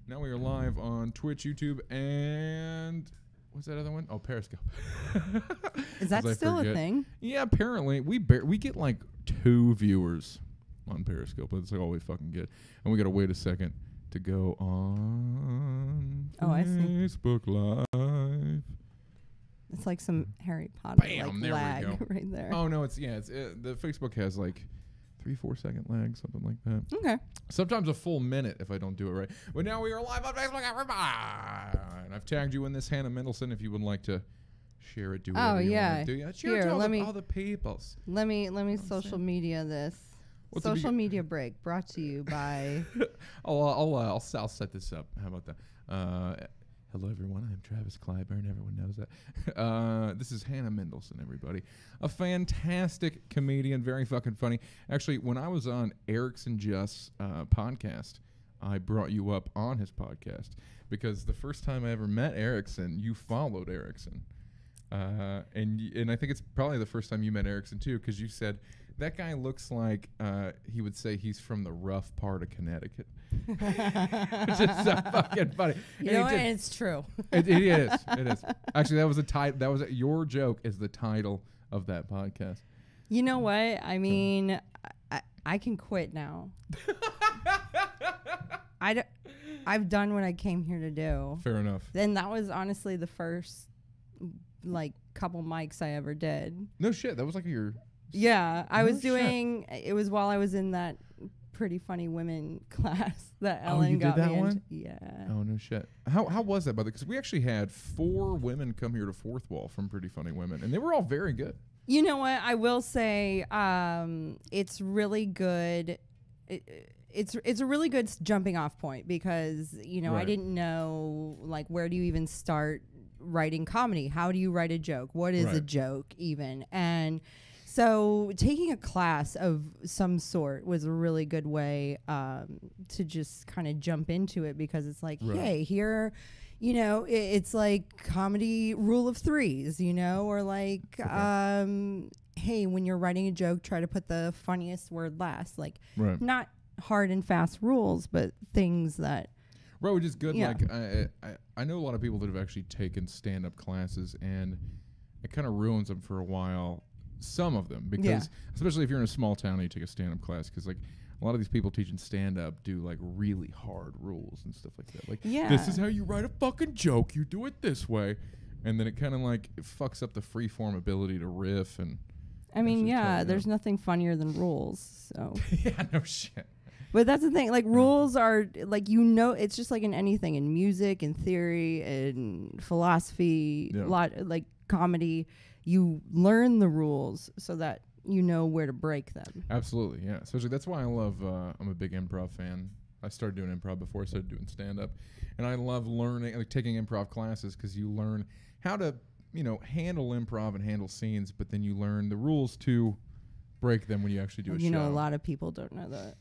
Now we are live on Twitch, YouTube, and what's that other one? Oh, Periscope. Is that still a thing? Yeah, apparently. We get like 2 viewers on Periscope. That's all we fucking get. And we got to wait a second to go on Facebook Live. It's like some Harry Potter Bam, like lag there we go. right there. Oh, no, it's the Facebook has like 3-4 second lag, something like that. Okay. Sometimes a full minute if I don't do it right. But now we are live on Facebook, everybody. And I've tagged you in this, Hannah Mendelson, if you would like to share it. Do whatever you want to do. Yeah, share it to all the peoples. Let me social media this. Social media break brought to you by. I'll set this up. How about that? Hello, everyone. I'm Travis Clyburn. Everyone knows that. This is Hannah Mendelson, everybody. A fantastic comedian, very fucking funny. Actually, when I was on Erickson Just's podcast, I brought you up on his podcast because the first time I ever met Erickson, you followed Erickson. And I think it's probably the first time you met Erickson, too, because you said, that guy looks like he would say he's from the rough part of Connecticut. It's just so fucking funny. You know what? It's true. It is. It is. Actually, that was the title. That was your joke. Is the title of that podcast? You know what? I mean, I can quit now. I've done what I came here to do. Fair enough. Then that was honestly the first like couple mics I ever did. No shit. That was like your. Yeah, I was doing. It was while I was in that Pretty Funny Women class that Ellen got me into. Yeah. Oh no shit. How was that, by the way? Because we actually had 4 women come here to Fourth Wall from Pretty Funny Women, and they were all very good. You know what? I will say, it's really good. It's a really good jumping off point because I didn't know like where do you even start writing comedy? How do you write a joke? What is a joke even? And so taking a class of some sort was a really good way to just kind of jump into it because it's like, hey, here, it's like comedy rule of 3s, or like, hey, when you're writing a joke, try to put the funniest word last. Like, not hard and fast rules, but things that. Right, which is good. Yeah. Like, I know a lot of people that have actually taken stand-up classes, and it kind of ruins them for a while. Some of them, because especially if you're in a small town and you take a stand-up class, because like a lot of these people teaching stand-up do like really hard rules and stuff like that. Like, this is how you write a fucking joke. You do it this way, and then it kind of like it fucks up the free-form ability to riff. And I mean, there's nothing funnier than rules. So yeah, no shit. But that's the thing. Like rules are like it's just like in anything, in music, in theory, in philosophy, like comedy. You learn the rules so that you know where to break them. Absolutely, yeah. Especially that's why I love. I'm a big improv fan. I started doing improv before I started doing stand-up, and I love learning, like taking improv classes, because you learn how to, handle improv and handle scenes, but then you learn the rules to break them when you actually do a show. A lot of people don't know that.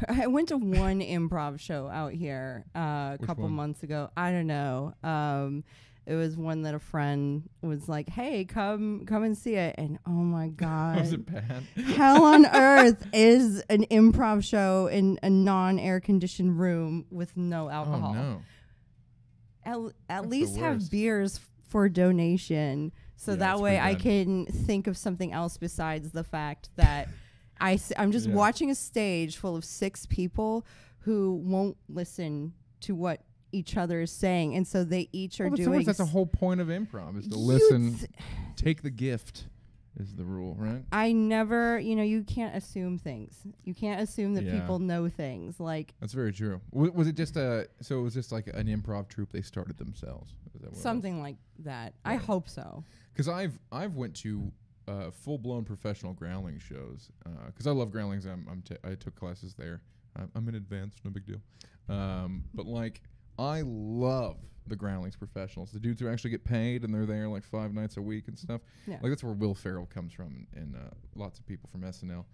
I went to one improv show out here a couple months ago. I don't know. It was one that a friend was like, hey, come and see it. And oh my God. Was it bad? Hell on earth is an improv show in a non-air conditioned room with no alcohol. Oh no. At least have beers for donation. So that way I can think of something else besides the fact that I'm just watching a stage full of 6 people who won't listen to what each other is saying, and so they each are doing. That's the whole point of improv, is to listen, take the gift, is the rule, right? I never, you can't assume things. You can't assume that people know things. Like that's very true. Was it just so it was just like an improv troupe they started themselves? Is that what something like that? I hope so. Because I've went to full blown professional growling shows because I love growlings. I took classes there. I'm in advanced, no big deal. But like. I love the Groundlings professionals. The dudes who actually get paid and they're there like 5 nights a week and stuff. Yeah. Like that's where Will Ferrell comes from and lots of people from SNL.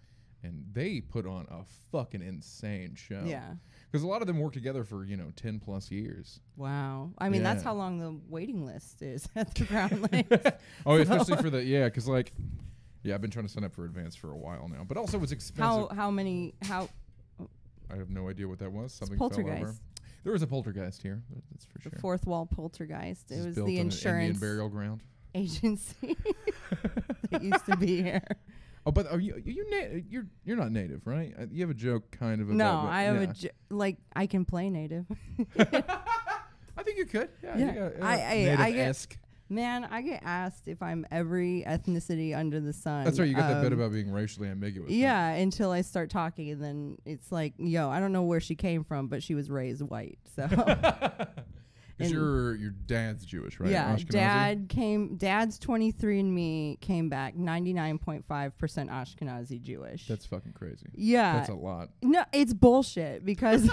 And they put on a fucking insane show. Yeah. Because a lot of them work together for, 10 plus years. Wow. I mean, that's how long the waiting list is at the Groundlings. Especially for because like, I've been trying to sign up for advance for a while now. But also it's expensive. How many? I have no idea what that was. Something Poltergeist. fell over. There was a poltergeist here. That's for The sure. fourth wall poltergeist. This It is was built the on an insurance Indian burial ground. agency that used to be here. Oh, but are you're not native, right? You have a joke kind of about. No, but I have yeah. like I can play native. I think you could. Yeah. Yeah. You got, I get native-esque. Man, I get asked if I'm every ethnicity under the sun. That's right. You got that bit about being racially ambiguous. Yeah, until I start talking, and then it's like, yo, I don't know where she came from, but she was raised white. So, Because your dad's Jewish, right? yeah, Ashkenazi? Dad's 23andMe came back 99.5% Ashkenazi Jewish. That's fucking crazy. Yeah, That's a lot. no, it's bullshit because,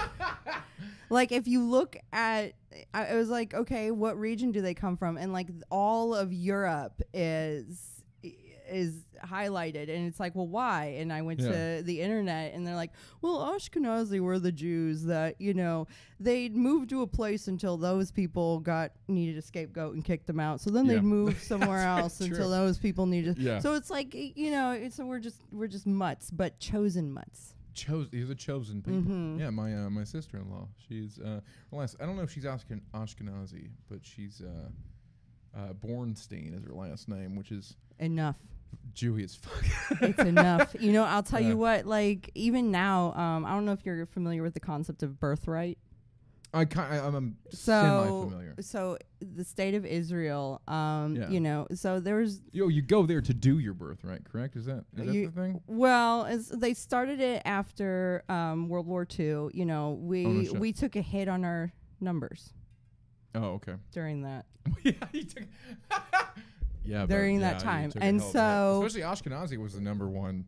like, if you look at, I was like, okay, what region do they come from? And like all of Europe is highlighted, and it's like, well, why? And I went to the internet, and they're like, well, Ashkenazi were the Jews that, you know, they'd moved to a place until those people needed a scapegoat and kicked them out. So then they'd move somewhere else until those people needed. Yeah. So it's like, you know, so we're just mutts, but chosen mutts. These are chosen people. Mm-hmm. Yeah, my sister-in-law. She's I don't know if she's Ashkenazi, but she's Bornstein is her last name, which is enough. Jewy as fuck. It's enough. You know, I'll tell you what, like, even now, I don't know if you're familiar with the concept of birthright. I'm semi-familiar. So the state of Israel, you know, so there's... You go there to do your birthright, correct? Is that the thing? Well, they started it after World War II. You know, we took a hit on our numbers. Oh, okay. During that. Yeah, you took... during that time. And so... Especially Ashkenazi was the number one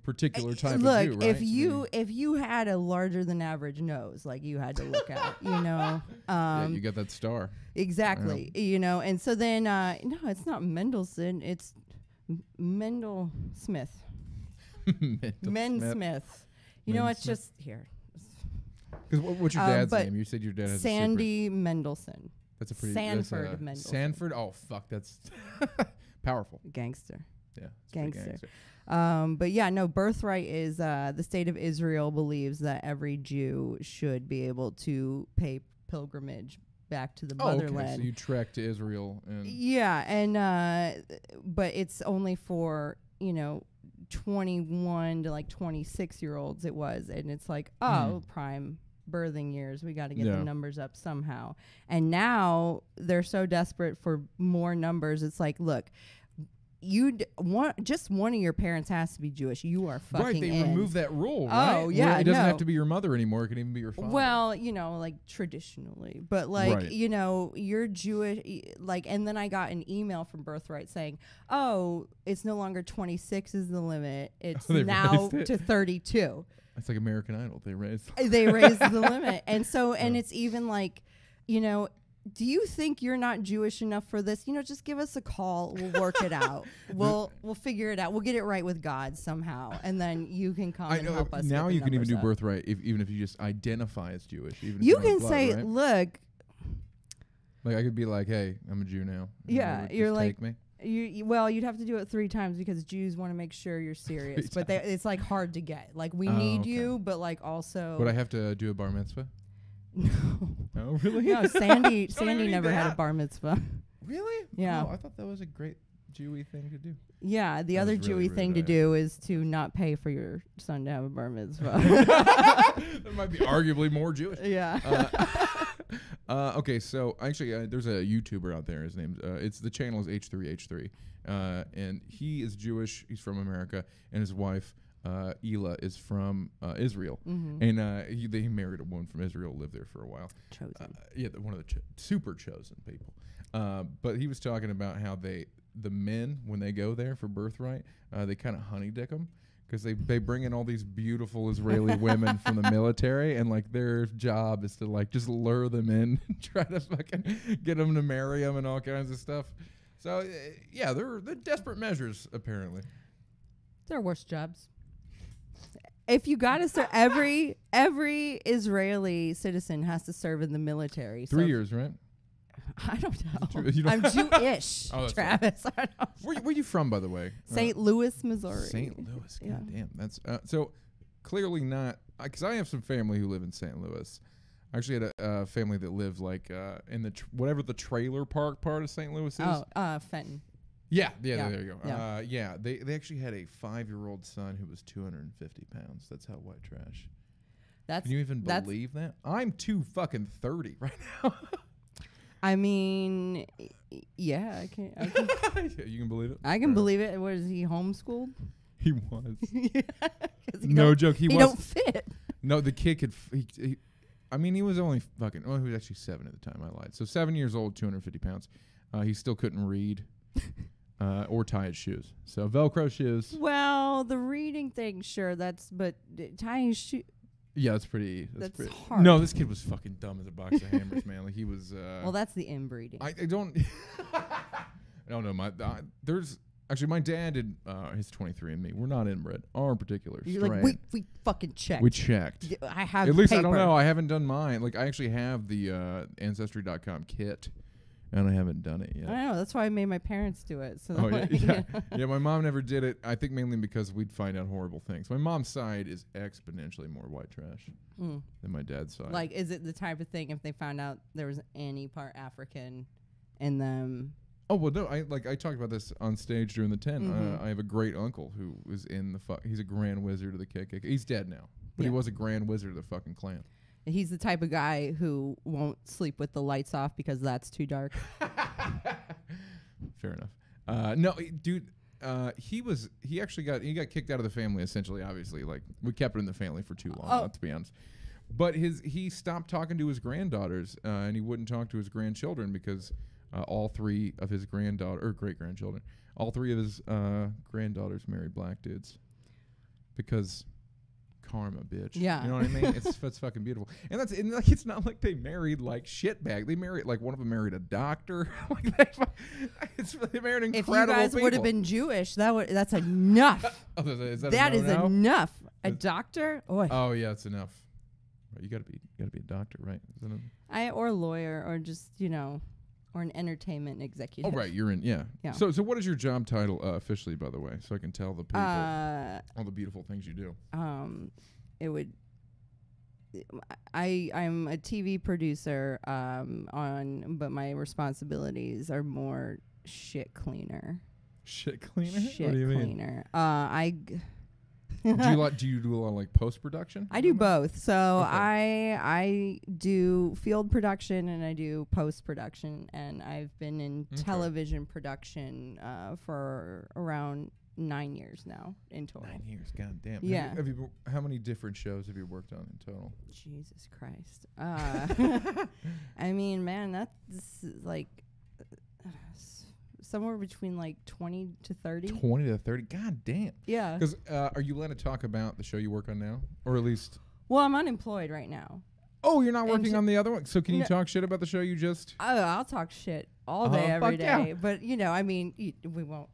particular type of Jew, right? Look, if you had a larger than average nose, like, you had to look at, you know. Yeah, you got that star. Exactly. You know, and so then, no, it's not Mendelson. It's Mendel Smith. Smith. You know, it's just here. Because what's your dad's name? You said your dad has Sandy Mendelson. That's a pretty... Sanford Mendelson. Sanford? Oh, fuck. That's powerful. Gangster. Yeah. Gangster. But yeah, no, birthright is the state of Israel believes that every Jew should be able to pay pilgrimage back to the motherland. Okay. So you trek to Israel. Yeah, and but it's only for, you know, 21 to like 26-year-olds it was, and it's like, prime birthing years, we got to get the numbers up somehow. And now they're so desperate for more numbers, it's like, look, just one of your parents has to be Jewish. You are fucking right. They removed that rule. Oh, right? yeah, it doesn't have to be your mother anymore. It can even be your father. Well, you know, like traditionally, but like, you know, you're Jewish. Like, and then I got an email from Birthright saying, "Oh, it's no longer 26 is the limit. It's now to 32." It's like American Idol. They raised the limit, and so and it's even like, you know. Do you think you're not Jewish enough for this? You know, just give us a call. We'll work it out. We'll figure it out. We'll get it right with God somehow, and then you can come and help us. Now you can even do birthright, even if you just identify as Jewish. Even if you can blood, say, right? "Look." Like I could be like, "Hey, I'm a Jew now." Yeah, you're like, take me? Well, you'd have to do it 3 times because Jews want to make sure you're serious, but it's like hard to get. Like we need you, but like also. Would I have to do a bar mitzvah? No. Oh, really? No, Sandy never had a bar mitzvah. Really? Yeah. Oh, I thought that was a great Jewy thing to do. Yeah, the other Jewy thing to do is to not pay for your son to have a bar mitzvah. That might be arguably more Jewish. Yeah. Okay, so actually, there's a YouTuber out there. His name's the channel is H3H3, and he is Jewish. He's from America, and his wife. Ela is from Israel, and he married a woman from Israel, lived there for a while. Chosen. One of the super chosen people. But he was talking about how the men, when they go there for birthright, they kind of honey dick them because they bring in all these beautiful Israeli women from the military, and like their job is to like just lure them in, try to fucking get them to marry them and all kinds of stuff. So yeah, they're desperate measures apparently. There are worse jobs. If you got to serve, every Israeli citizen has to serve in the military. 3 years, right? I don't know. I'm Jewish, Travis. I don't know. Where you from, by the way? St. Louis, Missouri. St. Louis. God damn. That's so clearly not. Because I have some family who live in St. Louis. I actually had a family that lived like in the whatever the trailer park part of St. Louis is. Fenton. Yeah, there you go. Yeah. They actually had a 5-year-old son who was 250 pounds. That's how white trash. Can you even believe that? I'm 230 right now. I mean, yeah, I can. You can believe it? I can believe it. What is he, homeschooled? He was. No joke. He don't fit. No, the kid could. I mean, he was only fucking. Well, he was actually 7 at the time. I lied. So 7 years old, 250 pounds. He still couldn't read or tie his shoes. So Velcro shoes. Well, the reading thing, sure. But tying shoes. Yeah, that's pretty. That's pretty hard. No, this kid was fucking dumb as a box of hammers, man. Like he was. Well, that's the inbreeding. I don't. I don't know. There's actually my dad did his 23andMe. We're not inbred. Our particular You're strain. like, we fucking checked. We checked. I have. At least paper. I don't know. I haven't done mine. Like I actually have the Ancestry.com kit. And I haven't done it yet. I know. That's why I made my parents do it. So yeah. My mom never did it. I think mainly because we'd find out horrible things. My mom's side is exponentially more white trash than my dad's side. Like, is it the type of thing if they found out there was any part African in them? Oh well, no. I talked about this on stage during the tent. I have a great uncle who was in the he's a grand wizard of the KKK. He's dead now, but he was a grand wizard of the fucking Klan. He's the type of guy who won't sleep with the lights off because that's too dark. Fair enough. No, dude, he actually got kicked out of the family essentially. Obviously, like we kept it in the family for too long. To be honest, but he stopped talking to his granddaughters and he wouldn't talk to his grandchildren because all 3 of his great grandchildren, all 3 of his granddaughters married black dudes because. Karma, bitch. Yeah. You know what I mean? It's fucking beautiful. And like it's not like they married like shitbag. They married like one of them married a doctor. Like they married incredible people. If you guys would have been Jewish, that's enough. Is that that is enough. A doctor? Oh yeah, it's enough. You gotta be a doctor, right? Or a lawyer, or just or an entertainment executive. Oh right, you're in. Yeah. So what is your job title officially, by the way, so I can tell the people all the beautiful things you do. It would. I'm a TV producer. But my responsibilities are more shit cleaner. Shit cleaner. Shit what do you cleaner. Mean? Do you do a lot of like post production? I do both. So I do field production and I do post production, and I've been in television production for around 9 years now in total. 9 years, god damn. Yeah. How many different shows have you worked on in total? Jesus Christ. I mean, man, that's like somewhere between like 20 to 30. 20 to 30? God damn. Yeah. Because are you allowed to talk about the show you work on now? Or at least... Well, I'm unemployed right now. Oh, you're not working on the other one? So can you talk shit about the show you just... I'll talk shit all day, every day. Yeah. But, I mean, we won't...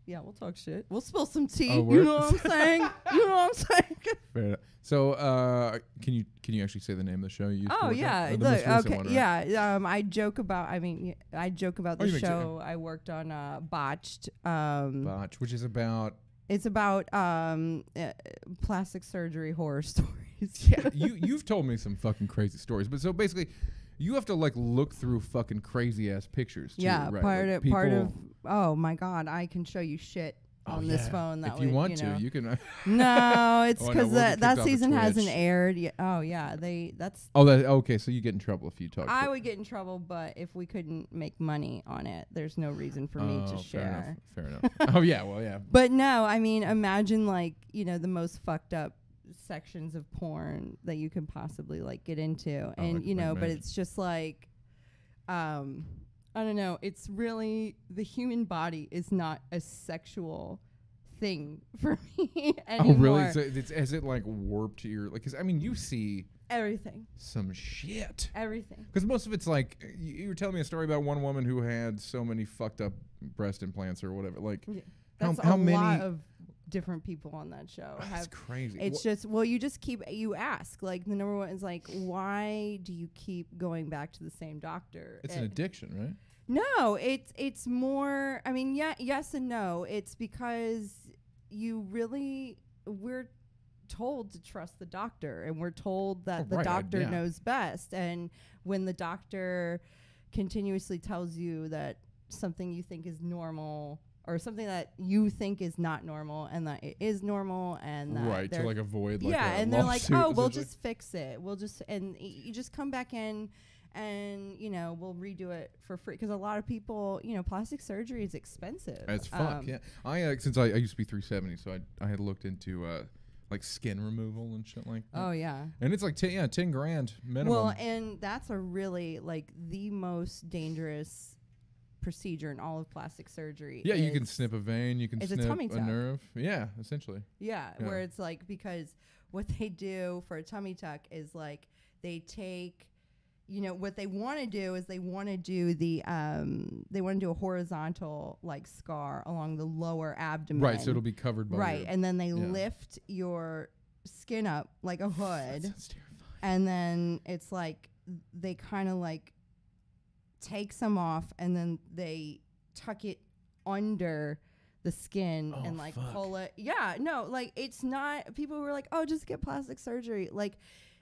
Yeah, we'll talk shit. We'll spill some tea. You know what I'm saying? You know what I'm saying? Fair enough. So, can you actually say the name of the show you used to work on? Look, okay, one, right? yeah. I joke about the show I worked on, Botched. Botched, which is about... It's about plastic surgery horror stories. Yeah, you've told me some fucking crazy stories, but so basically... You have to like look through fucking crazy ass pictures too, yeah, right? part of oh my god, I can show you shit on this phone that if you want to, you can. No, it's because that season hasn't aired yet. Oh yeah, okay, so you get in trouble if you talk. I would get in trouble, but if we couldn't make money on it, there's no reason for me to share. Fair enough. Oh yeah, well yeah. But no, I mean, imagine like the most fucked up sections of porn that you can possibly like get into, and but it's just like I don't know, it's really, the human body is not a sexual thing for me anymore. Oh really? So is it like warped to your like, 'cause I mean you see everything, some shit, everything, because most of it's like you were telling me a story about one woman who had so many fucked up breast implants or whatever, like how many lot of different people on that show. That's crazy. It's you ask, like, the number one is like, why do you keep going back to the same doctor? It's an addiction, right? No, it's more, I mean, yes and no. It's because we're told to trust the doctor, and we're told that the right, doctor knows best. And when the doctor continuously tells you that something you think is normal or something that you think is not normal and that it is normal, and that to like avoid like yeah, a and they're like, lawsuit, oh, we'll just fix it. We'll just, and you just come back in and, you know, we'll redo it for free. Because a lot of people, you know, plastic surgery is expensive. It's fuck, yeah. I since I used to be 370, so I had looked into like skin removal and shit like that. Oh, yeah. And it's like 10 grand minimum. Well, and that's a really, like, the most dangerous procedure in all of plastic surgery. Yeah, you can snip a vein, you can snip a nerve. Yeah, essentially. Yeah, where it's like, because what they do for a tummy tuck is like they take, you know, what they want to do is they want to do the they want to do a horizontal like scar along the lower abdomen. Right, so it'll be covered by right, and then they lift your skin up like a hood. That's terrifying. And then it's like they kind of like take some off, and then they tuck it under the skin and like pull it. Yeah, no, like it's not. People were like, "Oh, just get plastic surgery." Like,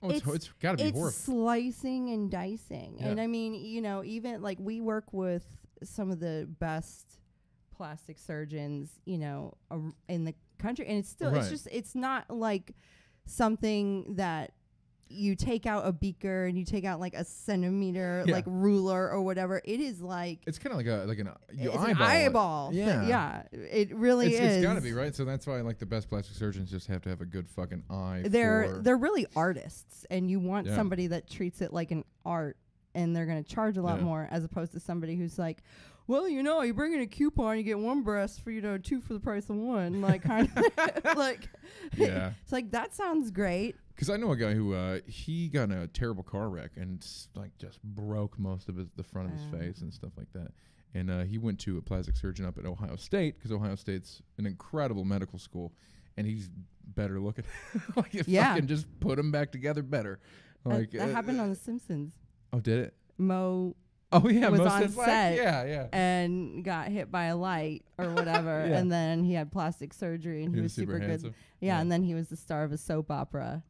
it's got to be horrible. It's slicing and dicing, and I mean, you know, even like we work with some of the best plastic surgeons, you know, in the country, and it's still, it's just, it's not like something that you take out a beaker and you take out like a centimeter like ruler or whatever. It is like, it's kind of like an eyeball. Yeah, it really is. It's got to be, right? So that's why like the best plastic surgeons just have to have a good fucking eye. They're really artists, and you want somebody that treats it like an art, and they're going to charge a lot more, as opposed to somebody who's like, well, you know, you bring in a coupon, you get one breast for, you know, 2 for the price of 1. Like, kind of like, it's like, that sounds great. Because I know a guy who he got in a terrible car wreck and like just broke most of the front of his face and stuff like that. And he went to a plastic surgeon up at Ohio State, because Ohio State's an incredible medical school, and he's better looking. Like, if fucking just put him back together better. Like that happened on The Simpsons. Oh, did it? Mo. Oh yeah, was on set, yeah, and got hit by a light or whatever, and then he had plastic surgery, and he was super handsome. good. Yeah, and then he was the star of a soap opera.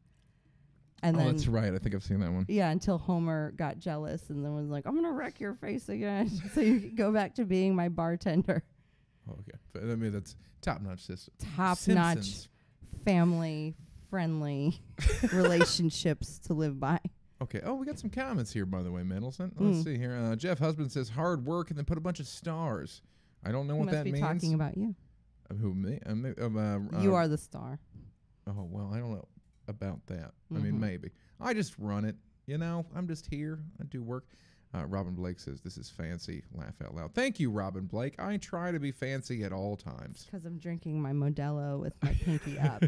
And then, that's right. I think I've seen that one. Yeah, until Homer got jealous and then was like, "I'm gonna wreck your face again, so you can go back to being my bartender." Oh, okay, but I mean that's top-notch system. Top-notch, family-friendly relationships to live by. Okay. Oh, we got some comments here, by the way, Mendelson. Let's see here. Jeff Husband says hard work and then put a bunch of stars. I don't know what that means. Must be talking about you. Who, me? You are the star. Oh, well, I don't know about that. I mean, maybe. I just run it. You know, I'm just here. I do work. Robin Blake says, this is fancy. Laugh out loud. Thank you, Robin Blake. I try to be fancy at all times. Because I'm drinking my Modelo with my pinky up.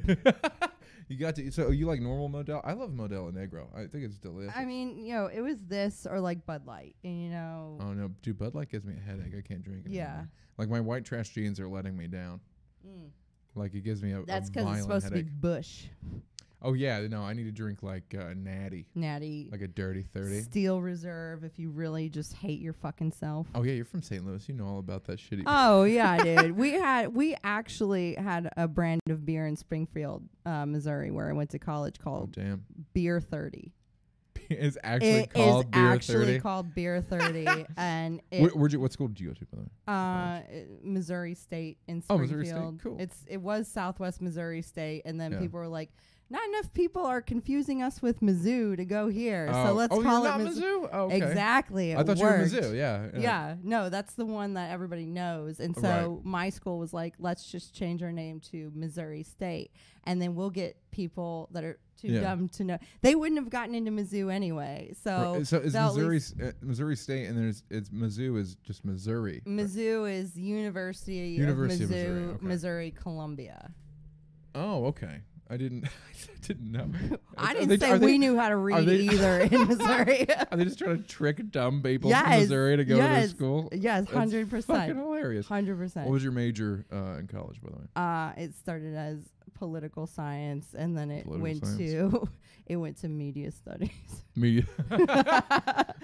You got to, so you like normal Modelo? I love Modelo Negro. I think it's delicious. I mean, you know, it was this or like Bud Light, and you know. Oh no, dude, Bud Light gives me a headache. I can't drink it. Yeah. Anymore. Like my white trash jeans are letting me down. Like it gives me a That's because it's supposed to be Bush. Oh yeah, no, I need to drink like Natty, like a dirty 30, Steel Reserve. If you really just hate your fucking self. Oh yeah, you're from St. Louis. You know all about that shitty. Oh yeah, dude. We actually had a brand of beer in Springfield, Missouri, where I went to college called Beer 30. It's actually called Beer 30. It is actually called Beer 30, and what school did you go to, by the way? Missouri State in Springfield. Oh, Missouri State. Cool. It was Southwest Missouri State, and then people were like, not enough people are confusing us with Mizzou to go here, so let's call it Mizzou. Oh, okay. Exactly. I thought you were Mizzou. Yeah. No, that's the one that everybody knows, and so my school was like, let's just change our name to Missouri State, and then we'll get people that are too dumb to know. They wouldn't have gotten into Mizzou anyway. So it's Missouri State, and it's Mizzou is just Missouri. Mizzou is University of Mizzou, Missouri, Columbia. Oh, okay. I didn't know. I didn't say we knew how to read either in Missouri. Are they just trying to trick dumb people from Missouri to go to their school? Yes, 100%. Fucking hilarious. 100%. What was your major in college, by the way? It started as political science, and then it went to media studies. Media.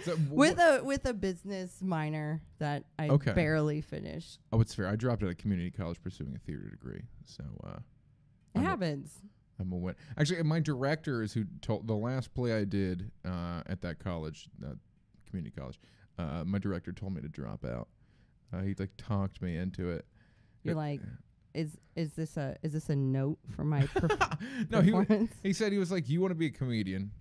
So with a business minor that I barely finished. Oh, it's fair. I dropped out of community college pursuing a theater degree. So it happens. I'm a win. Actually, my director is who told the last play I did at that college, community college. My director told me to drop out. He like talked me into it. You're like, is this a note for my no, performance? he said, he was like, you want to be a comedian.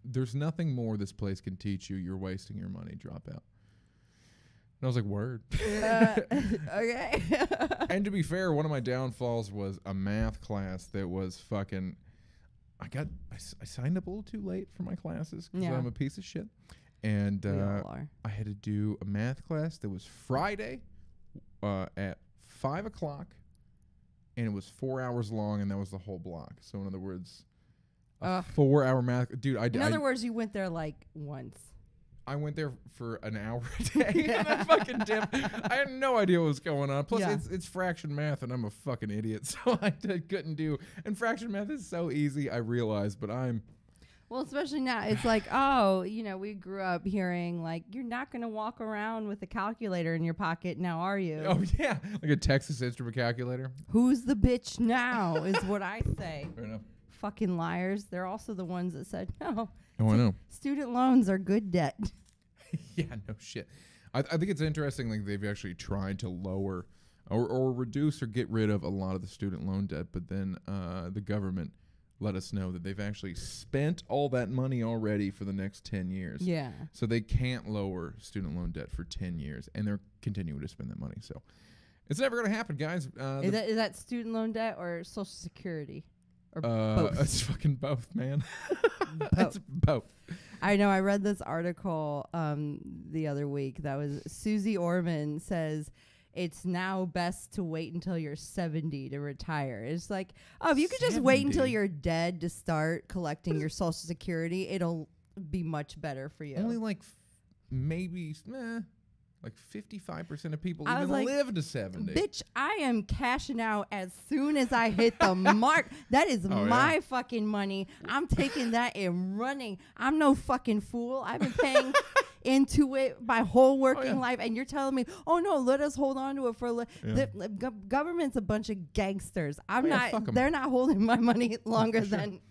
There's nothing more this place can teach you. You're wasting your money. Drop out. And I was like, word. Okay. And to be fair, one of my downfalls was a math class that was fucking. I signed up a little too late for my classes because I'm a piece of shit. And I had to do a math class that was Friday at 5 o'clock, and it was 4 hours long, and that was the whole block. So in other words, a 4-hour math. Dude, in other words, you went there like once. I went there for an hour a day and I fucking dipped. I had no idea what was going on. Plus, it's fraction math, and I'm a fucking idiot, so I couldn't do. And fraction math is so easy, I realize, but I'm. Well, especially now, it's like, oh, we grew up hearing like, you're not going to walk around with a calculator in your pocket now, are you? Oh yeah, like a Texas Instrument calculator. Who's the bitch now? Is what I say. Fair enough. Fucking liars. They're also the ones that said no. Oh, I know. Student loans are good debt. Yeah, no shit. I think it's interesting. Like they've actually tried to lower or reduce or get rid of a lot of the student loan debt, but then the government let us know that they've actually spent all that money already for the next 10 years. Yeah. So they can't lower student loan debt for 10 years, and they're continuing to spend that money. So it's never going to happen, guys. Is that student loan debt or Social Security? Or both? It's fucking both, man. It's both. I know. I read this article the other week that was Susie Orman says it's now best to wait until you're 70 to retire. It's like, oh, if you could just wait until you're dead to start collecting your Social Security, it'll be much better for you. Only like maybe like 55% of people even live to 70. Bitch, I am cashing out as soon as I hit the mark. That is my fucking money. I'm taking that and running. I'm no fucking fool. I've been paying into it my whole working life, and you're telling me, oh no, let us hold on to it for the government's a bunch of gangsters. They're not holding my money longer than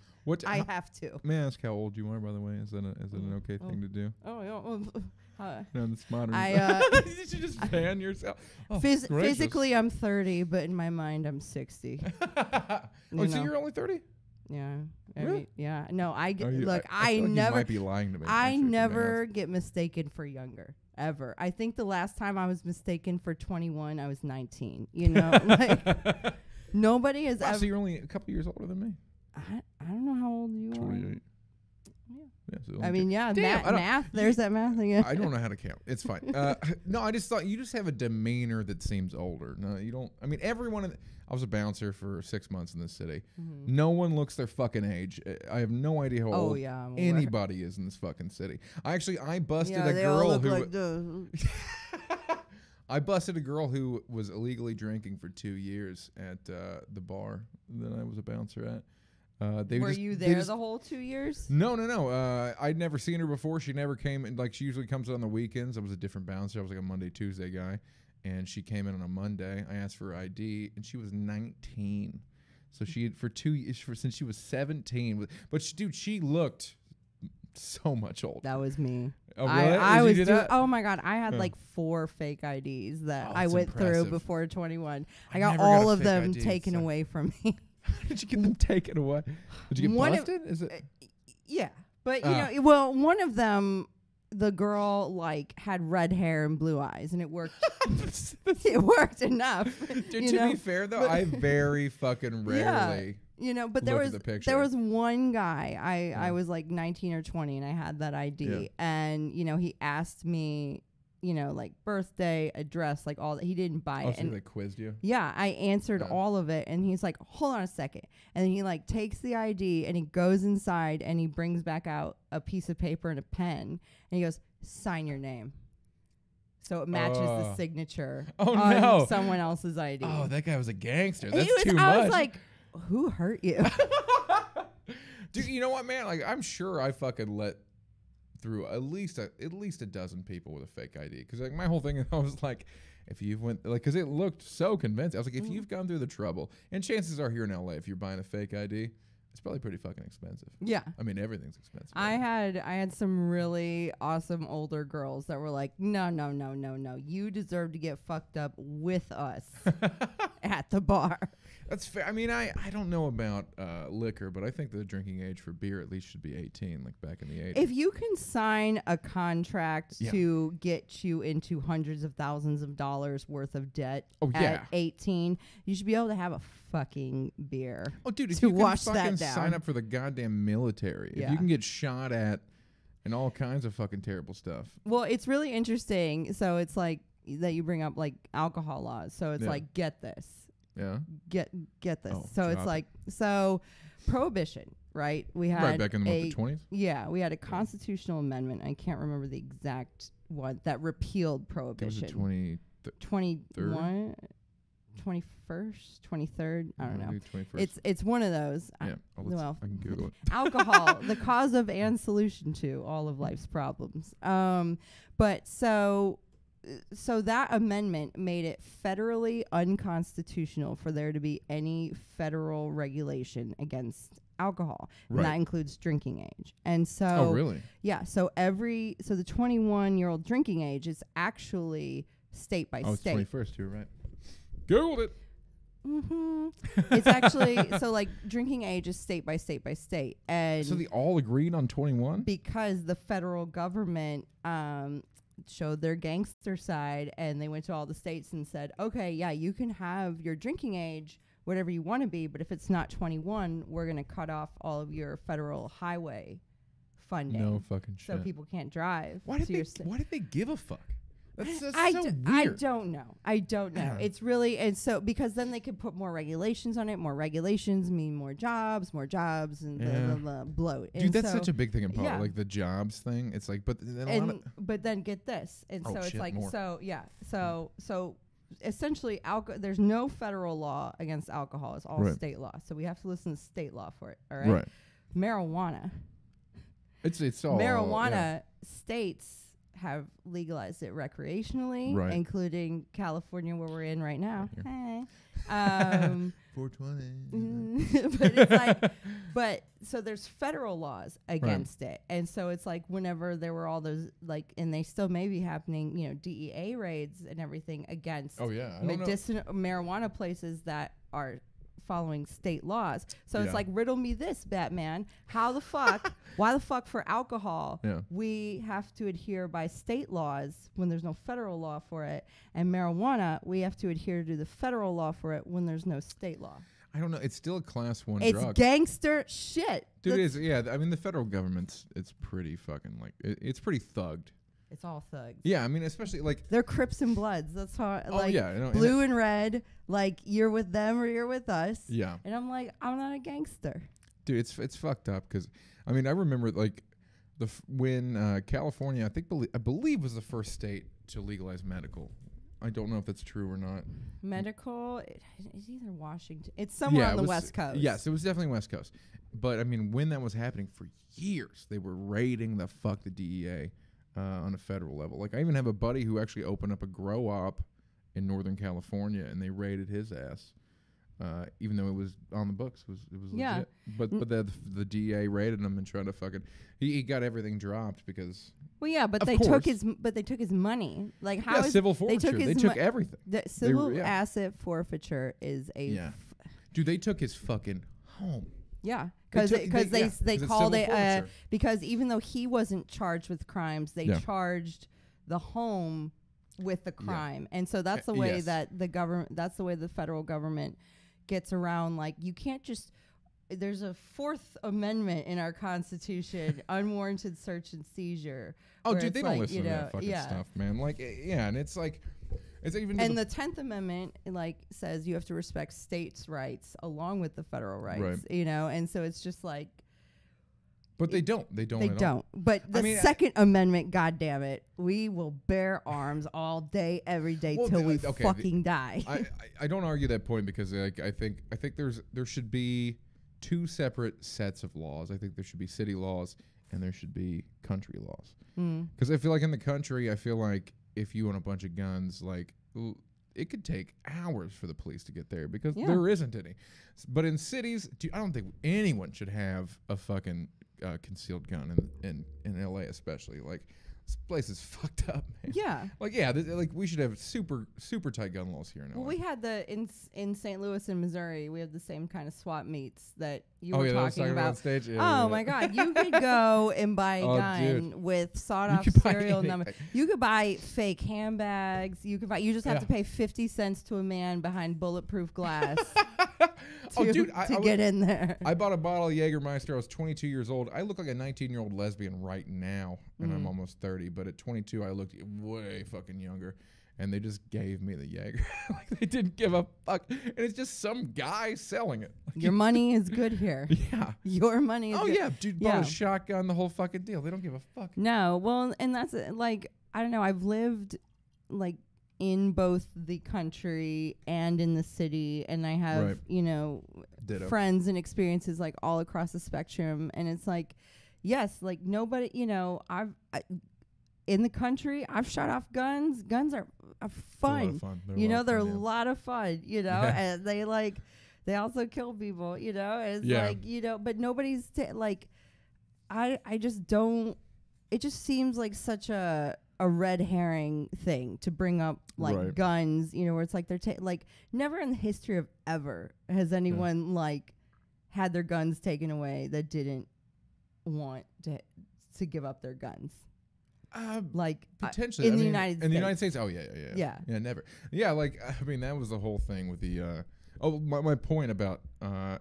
I have to. May I ask how old you are, by the way? Is that an okay thing to do? Oh yeah. No, that's modern. Did you just ban yourself? Oh, physically, I'm 30, but in my mind, I'm 60. So you're only 30? Yeah. Really? Yeah. No, I never. You might be lying to me. I never get mistaken for younger ever. I think the last time I was mistaken for 21, I was 19. Like nobody has ever. So you're only a couple years older than me. I don't know how old you are. 28. Yeah, so I mean, math. There's that math again. I don't know how to count. It's fine. No, I just thought you just have a demeanor that seems older. No, you don't. I mean, everyone. I was a bouncer for 6 months in this city. Mm-hmm. No one looks their fucking age. I have no idea how old anybody is in this fucking city. I busted a girl who. I busted a girl who was illegally drinking for 2 years at the bar that I was a bouncer at. Were you there the whole 2 years? No. I'd never seen her before. She never came in. Like, she usually comes on the weekends. I was a different bouncer. I was like a Monday, Tuesday guy. And she came in on a Monday. I asked for her ID, and she was 19. So she had for 2 years, since she was 17. But she looked so much older. That was me. Oh, really? Oh my God. I had like 4 fake IDs that I went through before 21. I got all of them taken away from me. Did you get them taken away? Did you get busted? Is it? Yeah, but one of them, the girl had red hair and blue eyes, and it worked. It worked enough. To be fair, though, I very fucking rarely. But there was one guy. I was like 19 or 20, and I had that ID, and he asked me. Birthday, address, like all that. He didn't buy it. So and they quizzed you? Yeah, I answered all of it. And he's like, hold on a second. And then he takes the ID and he goes inside and he brings back out a piece of paper and a pen. And he goes, sign your name. So it matches the signature on someone else's ID. Oh, that guy was a gangster. That's too much. I was like, who hurt you? Dude, you know what, man? I'm sure I fucking let through at least a dozen people with a fake ID. Because like my whole thing, I was like, if you went like, because it looked so convincing. I was like, if you've gone through the trouble, and chances are here in LA, if you're buying a fake ID, it's probably pretty fucking expensive. Yeah. I mean, everything's expensive. I had some really awesome older girls that were like, no. You deserve to get fucked up with us at the bar. That's fair. I mean, I don't know about liquor, but I think the drinking age for beer at least should be 18, like back in the 80s. If you can sign a contract to get you into hundreds of thousands of dollars worth of debt at 18, you should be able to have a fucking beer. Oh, dude, if to you can wash fucking that down. sign up for the goddamn military, if you can get shot at and all kinds of fucking terrible stuff. Well, it's really interesting. So it's like that you bring up like alcohol laws. So it's like, get this. Yeah. Get this. Oh, so it's like, so prohibition, right? We had back in the 20s? Yeah, we had a constitutional amendment. I can't remember the exact one that repealed prohibition. It was 21, 21st, 23rd. I don't know. 21st. It's one of those. Yeah. I can Google it. Alcohol, the cause of and solution to all of life's problems. But so that amendment made it federally unconstitutional for there to be any federal regulation against alcohol. And that includes drinking age. And so oh, really? Yeah, so the 21-year-old drinking age is actually state by state. Oh, it's 21st, you're right. Googled it. Mm-hmm. It's actually so like drinking age is state by state by state, and so they all agreed on 21 because the federal government showed their gangster side, and they went to all the states and said, okay, yeah, you can have your drinking age whatever you want to be, but if it's not 21, we're going to cut off all of your federal highway funding. No fucking shit. So people can't drive. Why did they give a fuck? That's so weird. I don't know. It's really, and so because then they could put more regulations on it. More regulations mean more jobs, and the bloat. Dude, that's such a big thing in politics, like the jobs thing. It's like, but then get this, and so it's like more. so essentially, there's no federal law against alcohol. It's all state law. So we have to listen to state law for it. All right. Right. Marijuana. It's all marijuana states have legalized it recreationally, including California, where we're in right now. Hey. 420. But it's like, so there's federal laws against it. And so it's like whenever there were all those, like, and they still may be happening, DEA raids and everything against medicinal marijuana places that are following state laws. So it's like, riddle me this, Batman. How the fuck, why the fuck for alcohol, we have to adhere by state laws when there's no federal law for it, and marijuana, we have to adhere to the federal law for it when there's no state law? I don't know. It's still a class 1 drug. It's gangster shit. Dude, it is. Yeah. I mean, the federal government's, it's pretty fucking like, it's pretty thugged. It's all thugs. Yeah, I mean, especially like they're Crips and Bloods. That's how no, blue and red. Like you're with them or you're with us. Yeah. And I'm like, I'm not a gangster. Dude, it's fucked up because I mean I remember like when California I believe was the first state to legalize medical. I don't know if that's true or not. Medical, it's either Washington. It's somewhere on the West Coast. Yes, it was definitely West Coast. But I mean, when that was happening for years, they were raiding the DEA. On a federal level. Like I even have a buddy who actually opened up a grow op in Northern California, and they raided his ass, even though it was on the books. It was legit. But the DEA raided him and tried to fucking he got everything dropped because. Well, yeah, but they took his money. Like how is civil forfeiture? They took everything. The civil asset forfeiture is a. Dude, they took his fucking home. Yeah, because they called it because even though he wasn't charged with crimes, they charged the home with the crime, and so that's the way that the government. That's the way the federal government gets around. Like you can't just. There's a 4th Amendment in our Constitution, unwarranted search and seizure. Oh, dude, they don't listen to that fucking stuff, man. Like, and it's like. It's even and the 10th Amendment says you have to respect states' rights along with the federal rights, and so it's just like. But they don't. They don't. They don't. But the Second Amendment, goddamn it, we will bear arms all day, every day till we fucking die. I don't argue that point because I think there should be 2 separate sets of laws. I think there should be city laws and there should be country laws. Mm. Because I feel like in the country, I feel like if you own a bunch of guns, like it could take hours for the police to get there because there isn't any. But in cities, I don't think anyone should have a fucking concealed gun in LA, especially. Like, this place is fucked up, man. Yeah. Like, like we should have super tight gun laws here in LA. Well, we had in St. Louis and Missouri, we have the same kind of swap meets that you were talking about. On stage? My God. You could go and buy a gun with sawed-off serial number. You could buy fake handbags. You just have to pay 50 cents to a man behind bulletproof glass. to get in there. I bought a bottle of Jägermeister. I was 22 years old. I look like a 19-year-old lesbian right now, and I'm almost 30. But at 22, I looked way fucking younger. And they just gave me the Jaeger. Like, they didn't give a fuck. And it's just some guy selling it. Like, your money is good here. Yeah. Your money is good. Yeah. Dude bought a shotgun, the whole fucking deal. They don't give a fuck. No. Well, and that's like, I don't know. I've lived like in both the country and in the city. And I have, Ditto. friends and experiences like all across the spectrum. And it's like, yes, like nobody, in the country, I've shot off guns. Guns are fun. They're a lot of fun, and they also kill people, it's like, but nobody's I just don't, it just seems like such a red herring thing to bring up like guns, where it's like they're like never in the history of ever has anyone like had their guns taken away that didn't want to give up their guns. Potentially in the United States. In the United States, never. Yeah, like I mean that was the whole thing with the. My point about I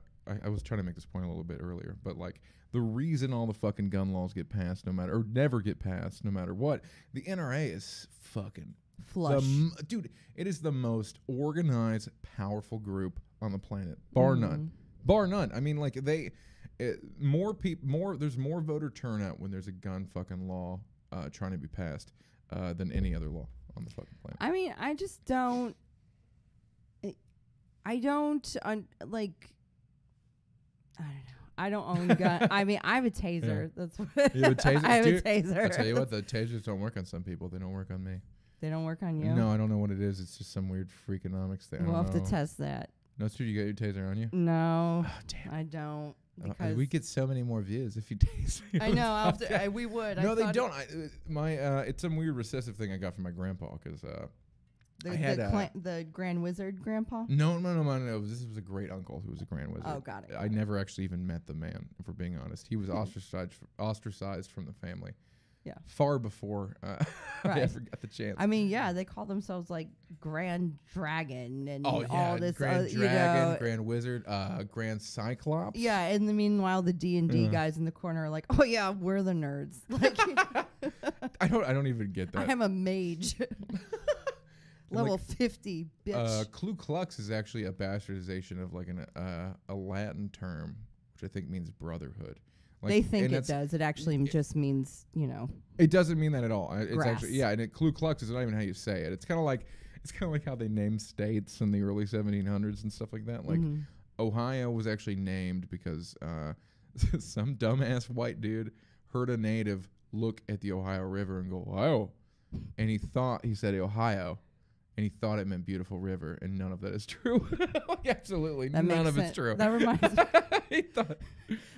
was trying to make this point a little bit earlier, but like the reason all the fucking gun laws get passed, or never get passed, no matter what, the NRA is fucking flush. Dude, it is the most organized, powerful group on the planet, bar none. I mean, like there's more voter turnout when there's a gun fucking law trying to be passed than any other law on the fucking planet. I mean, I just don't. I don't know. I don't own a gun. I mean, I have a taser. Yeah. That's what You have a taser? I have a taser. I'll tell you what, the tasers don't work on some people. They don't work on me. They don't work on you? No, I don't know what it is. It's just some weird freakonomics thing. We'll have to test that. No, it's true. You got your taser on you? No. Oh, damn. I don't. Because we get so many more views if you tase me. I know. We would. No, they don't. It's some weird recessive thing I got from my grandpa because the Grand Wizard grandpa? No. This was a great uncle who was a Grand Wizard. Oh, got it. I never actually even met the man, if we're being honest. He was ostracized from the family. Yeah. Far before I ever got the chance. I mean, yeah, they call themselves like Grand Dragon and all this. Grand Dragon, Grand Wizard, Grand Cyclops. Yeah, and meanwhile, the D&D guys in the corner are like, "Oh yeah, we're the nerds." Like, I don't even get that. I am a mage. Level 50, bitch. Ku Klux is actually a bastardization of like a Latin term, which I think means brotherhood. Like, they think it does. It actually just means, It doesn't mean that at all. It's grass. actually and Ku Klux is not even how you say it. It's kind of like how they named states in the early 1700s and stuff like that. Like Ohio was actually named because some dumbass white dude heard a native look at the Ohio River and go Ohio, and he said Ohio. And he thought it meant beautiful river, and none of that is true. Like, absolutely, none of it's true. That reminds me. He thought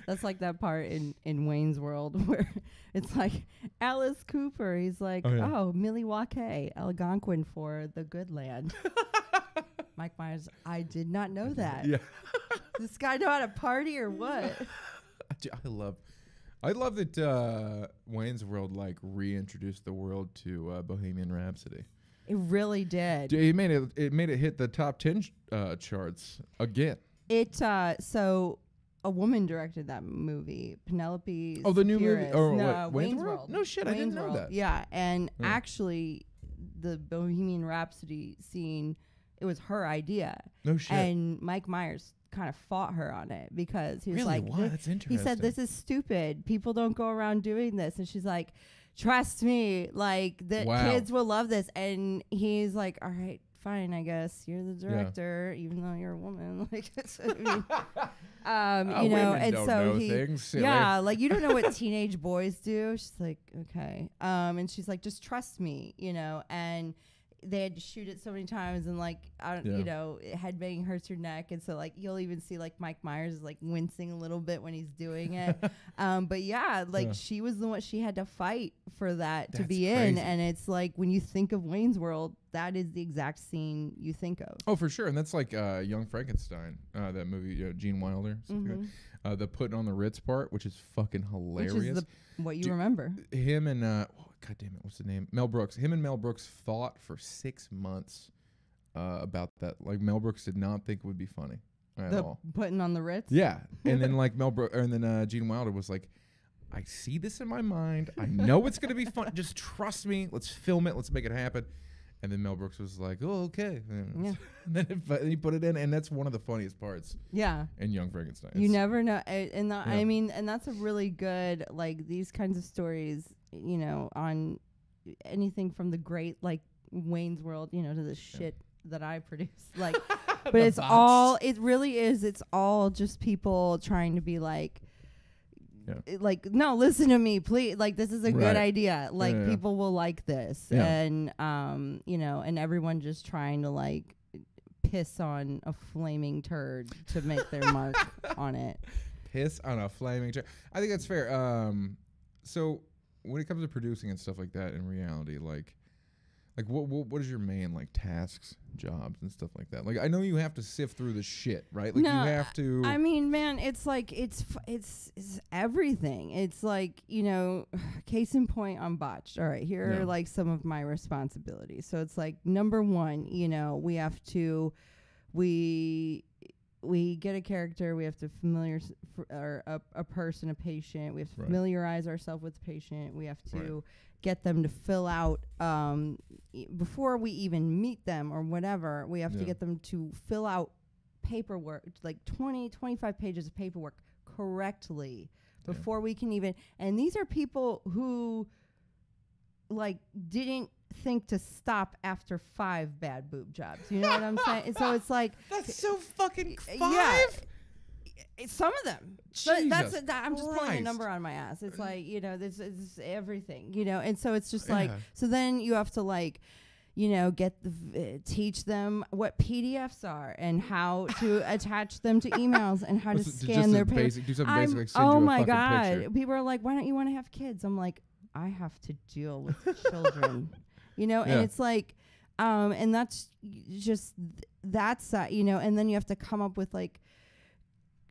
that's like that part in Wayne's World where it's like Alice Cooper. He's like, Milwaukee, Algonquin for the good land. Mike Myers, I did not know that. Yeah. Does this guy know how to party or what? I love that Wayne's World like reintroduced the world to Bohemian Rhapsody. It really did. It made it hit the top 10 charts again. So a woman directed that movie, Penelope. Oh, the new Furious. movie? No, Wayne's World? No shit, I didn't know that. Yeah, and actually, the Bohemian Rhapsody scene, it was her idea. No shit. And Mike Myers kind of fought her on it because he was really? like, Wow, that's interesting. He said, "This is stupid. People don't go around doing this," and she's like, "Trust me, like the kids will love this." And he's like, "All right, fine, I guess you're the director, even though you're a woman. Like, I mean, you know, women and don't so know he, things, silly. yeah, like you don't know what teenage boys do. She's like, okay, and she's like, just trust me, you know, and they had to shoot it so many times, and like, you know, headbanging hurts your neck, and so like you'll even see like Mike Myers is like wincing a little bit when he's doing it, but yeah, like she was the one, she had to fight for that to be in, and it's like when you think of Wayne's World, that is the exact scene you think of. Oh, for sure, and that's like Young Frankenstein, that movie, Gene Wilder, something like the putting on the Ritz part, which is fucking hilarious. Which is what you remember. Him and God damn it, what's the name? Mel Brooks. Him and Mel Brooks fought for 6 months about that. Like Mel Brooks did not think it would be funny at all. Putting on the Ritz. Yeah, and then like Gene Wilder was like, I see this in my mind. I know it's gonna be fun. Just trust me. Let's film it. Let's make it happen. And then Mel Brooks was like, "Oh, okay." And then he put it in, and that's one of the funniest parts. Yeah. In Young Frankenstein. You never know, I mean, and that's a really good, like, these kinds of stories, you know, on anything from the great, like, Wayne's World, you know, to the shit that I produce, like, but it's all, it really is. It's all just people trying to be like. Like, no, listen to me, please. Like, this is a good idea. Like, people will like this. And, you know, and everyone just trying to, like, piss on a flaming turd to make their mark on it. Piss on a flaming turd. I think that's fair. So, when it comes to producing and stuff like that in reality, like what is your main, like, tasks, jobs, and stuff like that? Like, I know you have to sift through the shit, right? Like, you have to. I mean, man, it's like it's everything. It's like, you know, case in point on Botched. All right, here are like some of my responsibilities. So it's like, number one, you know, we get a character, we have to a person, a patient, we have to familiarize ourselves with the patient, we have to get them to fill out, before we even meet them or whatever, we have to get them to fill out paperwork, like 25 pages of paperwork correctly before we can even, and these are people who, like, didn't think to stop after 5 bad boob jobs. You know what I'm saying? So it's like, that's so fucking 5. Yeah, some of them. But I'm just pulling a number on my ass. It's like, you know, this is everything, you know, and so it's just like, so then you have to, like, you know, teach them what PDFs are and how to attach them to emails and how to scan their pages. Do something basic, like send oh you a my fucking God. picture. People are like, why don't you want to have kids? I'm like, I have to deal with children, you know, and it's like, and that's just, you know, and then you have to come up with, like,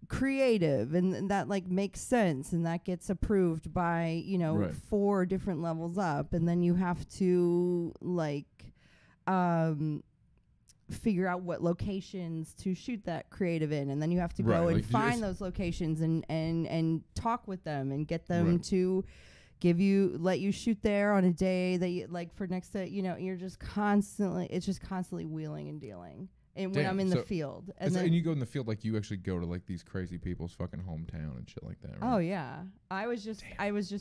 creative and that, like, makes sense, and that gets approved by, you know, 4 different levels up, and then you have to, like, figure out what locations to shoot that creative in, and then you have to go and find those locations and talk with them and get them to let you shoot there on a day that you, like, for next to, you know, it's just constantly wheeling and dealing. And when I'm in the field. And you go in the field, like, you actually go to, like, these crazy people's fucking hometown and shit like that, right? Oh, yeah. I was just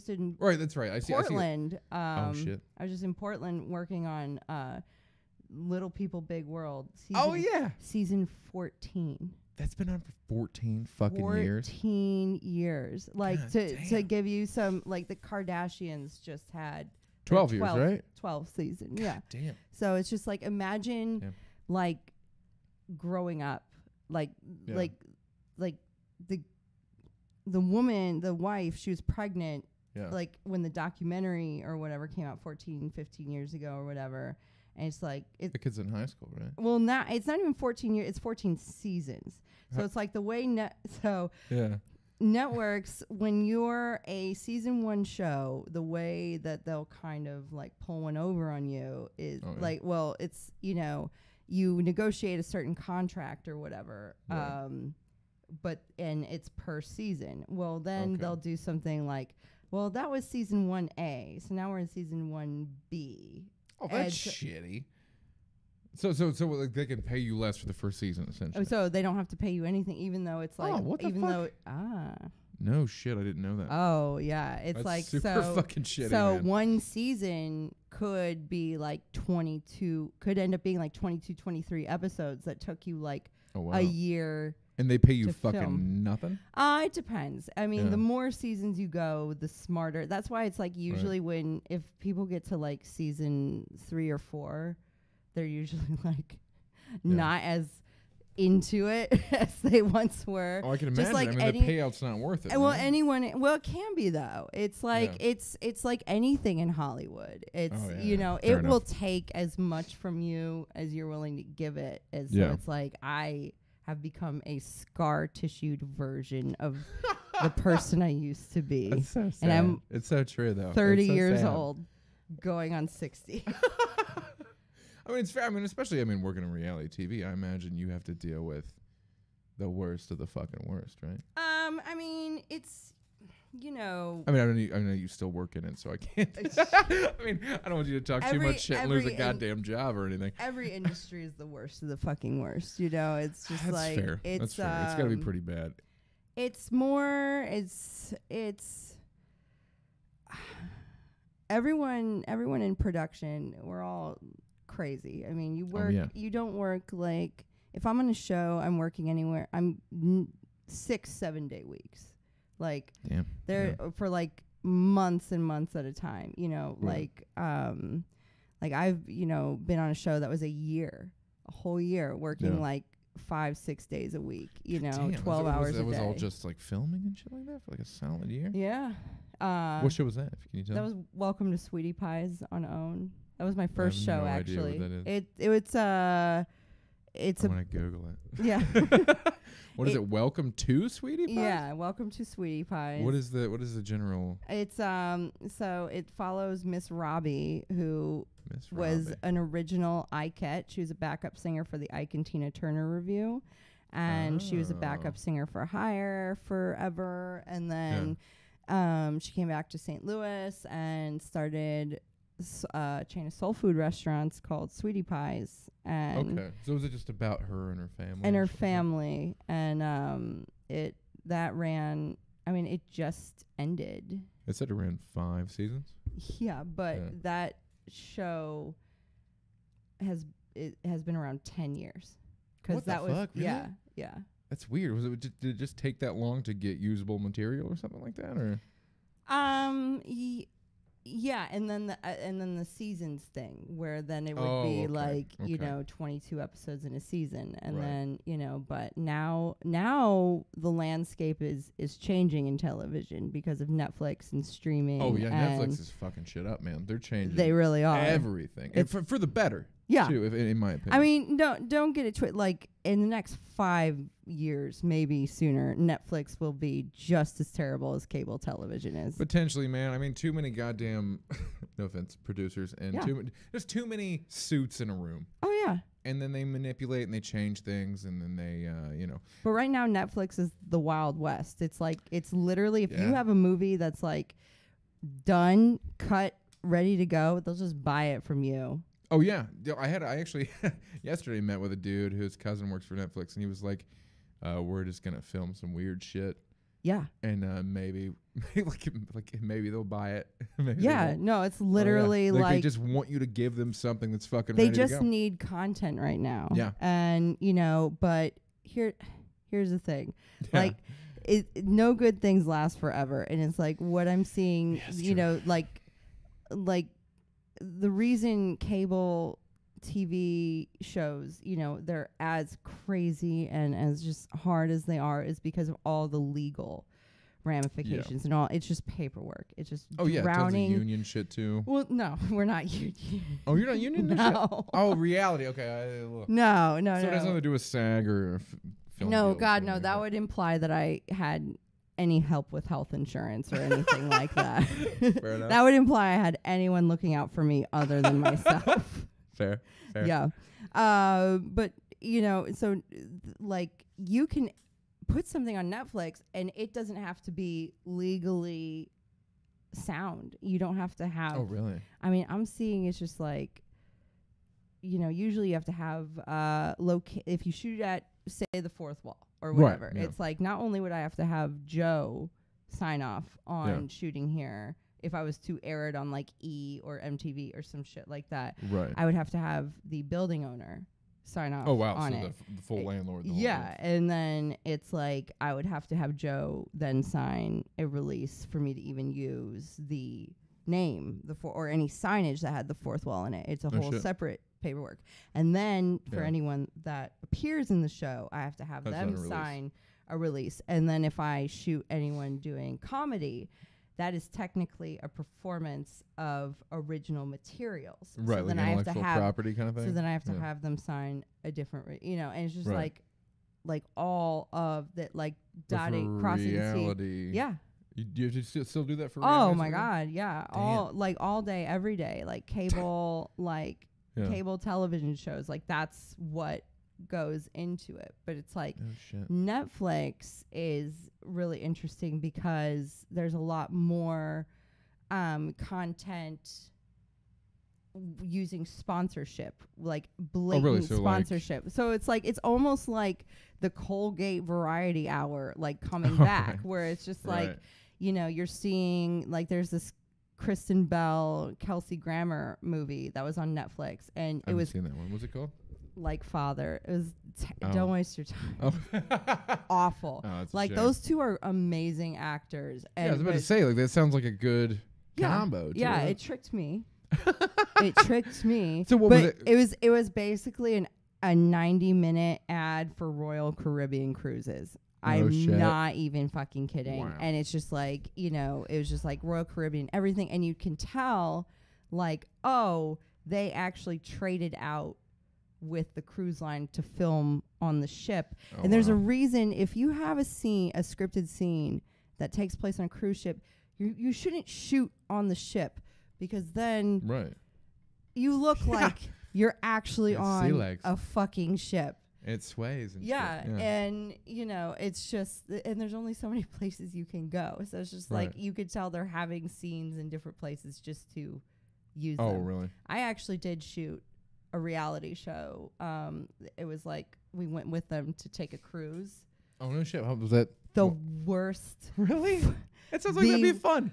in that's right. I see Portland. Oh, shit. I was just in Portland working on Little People, Big World. Season 14. That's been on for 14 fucking years. 14 years. Like, to give you some, like, the Kardashians just had 12 years, right? 12 season, yeah. Damn. So it's just like, imagine, like, growing up, like the woman, the wife, she was pregnant, like, when the documentary or whatever came out 14, 15 years ago or whatever. And it's like, the kid's in high school, right? Well, now it's not even 14 years, it's 14 seasons. So it's like the way networks, when you're a season 1 show, the way that they'll kind of, like, pull one over on you is like, well, it's, you know, you negotiate a certain contract or whatever, and it's per season. Well, then they'll do something like, well, that was season 1A, so now we're in season 1B. Oh, that's shitty. So like, they can pay you less for the first season, essentially. Oh, so they don't have to pay you anything, even though it's like, No shit, I didn't know that. Oh yeah, it's That's like super fucking shitty. So man. one season could be like 22, could end up being like 22, 23 episodes that took you like a year. And they pay you to fucking film. nothing? It depends. I mean, the more seasons you go, the smarter. That's why it's like usually if people get to like season 3 or 4, they're usually like not as into it as they once were. Oh, I can Just imagine. like I mean, the payout's not worth it. Well, right? well, it can be though. It's like it's like anything in Hollywood. It's Fair will take as much from you as you're willing to give it. And so it's like I have become a scar-tissued version of the person I used to be. That's so sad. And it's so true though. 30 so years sad. old, going on 60. I mean, it's fair. I mean, especially, working in reality TV, I imagine you have to deal with the worst of the fucking worst, right? I mean, it's, I know you still work in it, so I can't. I mean, I don't want you to talk too much shit and lose a goddamn job or anything. Every industry is the worst of the fucking worst. It's just That's fair. That's fair. It's got to be pretty bad. It's more. It's everyone in production. We're all crazy. I mean, you work. You don't work like. If I'm on a show, I'm working anywhere. I'm 6-7 day weeks. Like they're for like months and months at a time. Like I've been on a show that was a whole year working like 5-6 days a week. 12 hours a day. That was all just like filming and shit like that for like a solid year. Yeah. What show was that? Can you tell? That was Welcome to Sweetie Pies on OWN. That was my first show, actually. Idea what that is. I'm gonna Google it. Yeah. What is it? Welcome to Sweetie Pies? Yeah, Welcome to Sweetie Pies. What is the general? It's so it follows Miss Robbie, who was an original Ike. She was a backup singer for the Ike and Tina Turner Revue, and she was a backup singer for Hire forever, and then she came back to St. Louis and started a chain of soul food restaurants called Sweetie Pies. And so was it just about her and her family? And her family, and that ran. I mean, it just ended. It said it ran 5 seasons. Yeah, but that show has been around 10 years. What the fuck? Really? Yeah. That's weird. Did it just take that long to get usable material or something like that, or? Yeah, and then the seasons thing, where then it would be like 22 episodes in a season, and then but now the landscape is changing in television because of Netflix and streaming. Oh yeah, Netflix is fucking shit up, man. They're changing. They really are everything, and for the better. Yeah, too, in my opinion. I mean, don't get it twisted. Like in the next 5 years, maybe sooner, Netflix will be just as terrible as cable television is. Potentially, man. I mean, too many goddamn, no offense, producers, and there's too many suits in a room. Oh yeah. And then they manipulate and they change things, and then they, But right now, Netflix is the Wild West. It's like it's literally if you have a movie that's like done, cut, ready to go, they'll just buy it from you. Oh yeah, I actually yesterday met with a dude whose cousin works for Netflix, and he was like, "We're just gonna film some weird shit." Yeah. And maybe maybe they'll buy it. Maybe no, it's literally like they just want you to give them something that's fucking. They ready just to go. need content right now. Yeah. And but here's the thing, like. No good things last forever, and it's like what I'm seeing. Like the reason cable TV shows, they're as crazy and as just hard as they are is because of all the legal ramifications and all. It's just paperwork. It's just drowning. Tons of union shit too. Well, no, we're not union. Oh, you're not union? No. Oh, reality. Okay. No. So it has nothing to do with SAG or film. No, God, no. That would imply that I had any help with health insurance or anything like that. Fair enough. That would imply I had anyone looking out for me other than myself. Fair. Yeah. But, so like you can put something on Netflix and it doesn't have to be legally sound. You don't have to have. Oh, really? I mean, I'm seeing it's just like, usually you have to have if you shoot at, say, the fourth wall or whatever. Right, yeah. It's like not only would I have to have Joe sign off on shooting here. If I was to air it on like E or MTV or some shit like that, right, I would have to have the building owner sign off. Oh wow, on so it. The full landlord. The Yeah, and then it's like I would have to have Joe then sign a release for me to even use the name, or any signage that had the fourth wall in it. It's a whole separate paperwork. And then for anyone that appears in the show, I have to have them sign a release. And then if I shoot anyone doing comedy, that is technically a performance of original materials. Right, so like then I have to have property kind of thing. So then I have to have them sign a different, and it's just like all of that, like dotting, crossing the T. Yeah. You have to still do that for reality? Oh my God, yeah. Damn. All day, every day, like cable, cable television shows. Like that's what goes into it. But it's like Netflix is really interesting because there's a lot more content using sponsorship, like blatant sponsorship. So it's like it's almost like the Colgate Variety Hour like coming back, where it's just like you're seeing like there's this Kristen Bell, Kelsey Grammer movie that was on Netflix, and I haven't seen that one. What's it called? Like Father. It was don't waste your time. Oh. Awful. Like those two are amazing actors. And I was about to say, like that sounds like a good combo. Yeah, it tricked me. It tricked me. So what was it? It was basically a 90-minute ad for Royal Caribbean Cruises. I'm not even fucking kidding. Wow. And it's just like, it was just like Royal Caribbean, everything. And you can tell like, they actually traded out with the cruise line to film on the ship. And there's a reason, if you have a scripted scene that takes place on a cruise ship, you shouldn't shoot on the ship, because then you look like you're actually on a fucking ship. It sways and shit. And it's just and there's only so many places you can go, so it's just like you could tell they're having scenes in different places just to use them. Really? I actually did shoot a reality show. It was like we went with them to take a cruise. Oh no shit! How was that? The worst. Really? It sounds like that'd be fun.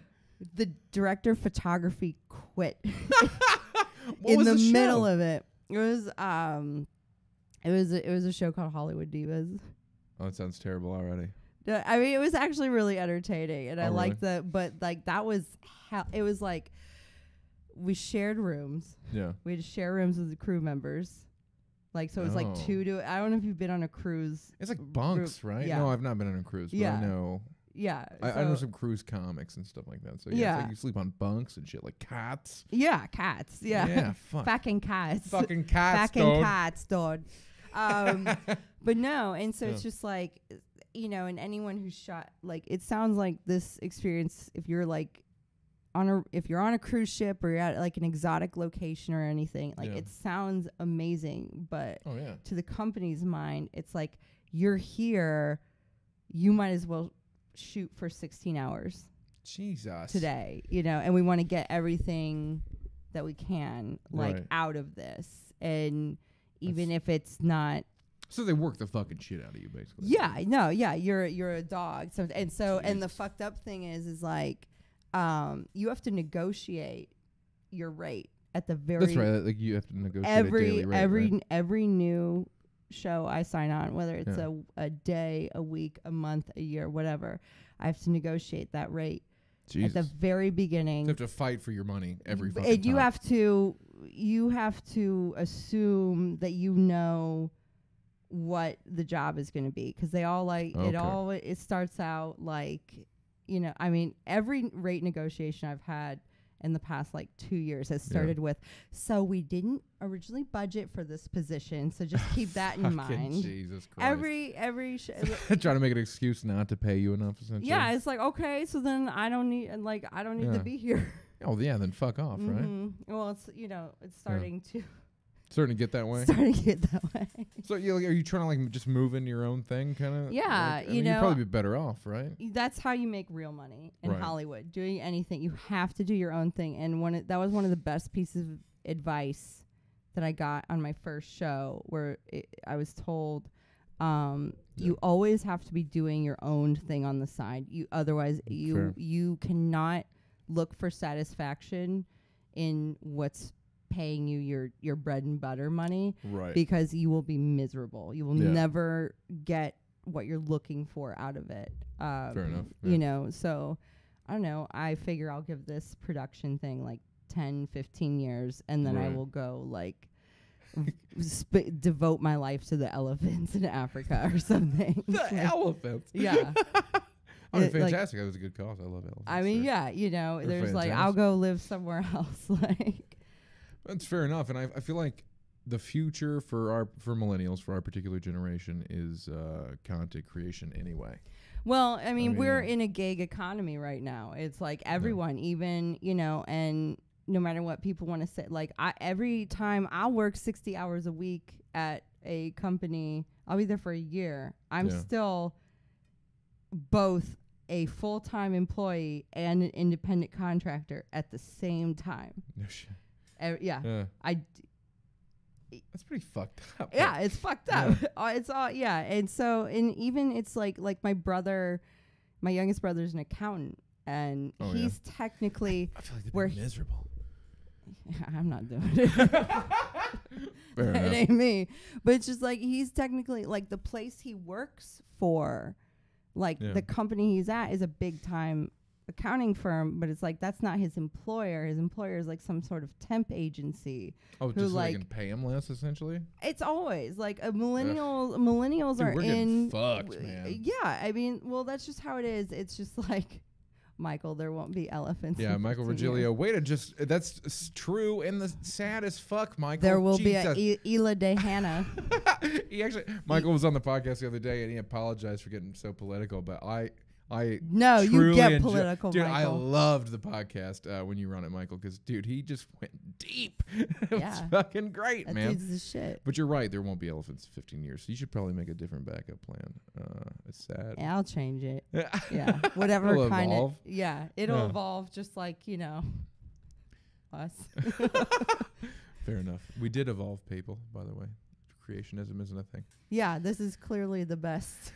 The director of photography quit in the middle of it. It was a show called Hollywood Divas. Oh, it sounds terrible already. I mean, it was actually really entertaining, and I liked but like that was it was like we shared rooms. Yeah. We had to share rooms with the crew members. Like, so it was like I don't know if you've been on a cruise. It's like bunks, right? Yeah. No, I've not been on a cruise, but I know. Yeah. I know some cruise comics and stuff like that. So it's like you sleep on bunks and shit, like cats. Yeah, cats. Yeah. Yeah, fuck. Fucking cats. Fucking cats, Fucking cats, dog. But no, and so it's just like, and anyone who's shot, like, it sounds like this experience, if you're like if you're on a cruise ship or you're at like an exotic location or anything, like it sounds amazing, but to the company's mind, it's like, you're here, you might as well shoot for 16 hours. Jesus. Today, and we want to get everything that we can out of this. And even if it's not. So they work the fucking shit out of you, basically. Yeah, no, yeah, you're a dog. So and the fucked up thing is like, you have to negotiate your rate at the very. That's right. Like you have to negotiate a daily rate, every new show I sign on, whether it's a day, a week, a month, a year, whatever, I have to negotiate that rate at the very beginning. You have to fight for your money every fucking time. You have to assume that what the job is going to be, because they all it starts out like, I mean, every rate negotiation I've had in the past like 2 years has started with, so we didn't originally budget for this position, so just keep that in mind. Jesus Christ. Every trying to make an excuse not to pay you enough, essentially. Yeah, it's like, okay, so then I don't need to be here. Oh yeah, then fuck off, right? Well, it's it's starting to. Starting to get that way. Starting to get that way. So are you trying to like just move into your own thing, kind of? Yeah, like, you'd probably be better off, right? That's how you make real money in Hollywood. Doing anything, you have to do your own thing. And that was one of the best pieces of advice that I got on my first show, where I was told, You always have to be doing your own thing on the side. Otherwise you cannot look for satisfaction in what's paying you your bread and butter money, right? Because you will be miserable. You will never get what you're looking for out of it. Fair enough. You know, so I don't know. I figure I'll give this production thing like 10, 15 years, and then I will go like devote my life to the elephants in Africa or something. The elephants. Yeah. I mean, fantastic. That was a good cause. I love elephants. I mean, yeah, you know, They're there's fantastic. like, I'll go live somewhere else. Like, that's fair enough. And I feel like the future for millennials, for our particular generation, is content creation anyway. Well, I mean, we're in a gig economy right now. It's like everyone, even, you know, and no matter what people want to say, like every time I'll work 60 hours a week at a company, I'll be there for a year. I'm still both a full-time employee and an independent contractor at the same time. No shit. That's pretty fucked up. Yeah, it's fucked up. It's all and so even it's like my brother, my youngest brother's an accountant, and he's technically I feel like they're miserable. I'm not doing it. It ain't me. But it's just like he's technically like the place he works for, like the company he's at is a big time accounting firm, but it's like that's not his employer. His employer is like some sort of temp agency. Oh, just so they can pay him less, essentially. It's always like a millennials Dude, are we're in fucked, man. Yeah, I mean, well, that's just how it is. It's just like, Michael, there won't be elephants. Yeah, Michael Virgilio. Way to just that's true and the sad as fuck, Michael. There will be a Ela de Hannah. Michael was on the podcast the other day and he apologized for getting so political, but no, you get political, dude. Michael. I loved the podcast when you run it, Michael, because dude, he just went deep. It was fucking great, man. That dude's the shit. But you're right, there won't be elephants in 15 years, so you should probably make a different backup plan. It's sad. Yeah, I'll change it. Yeah, whatever It'll kind evolve. of. Yeah, it'll evolve, just like us. Fair enough. We did evolve, people. By the way, creationism isn't a thing. Yeah, this is clearly the best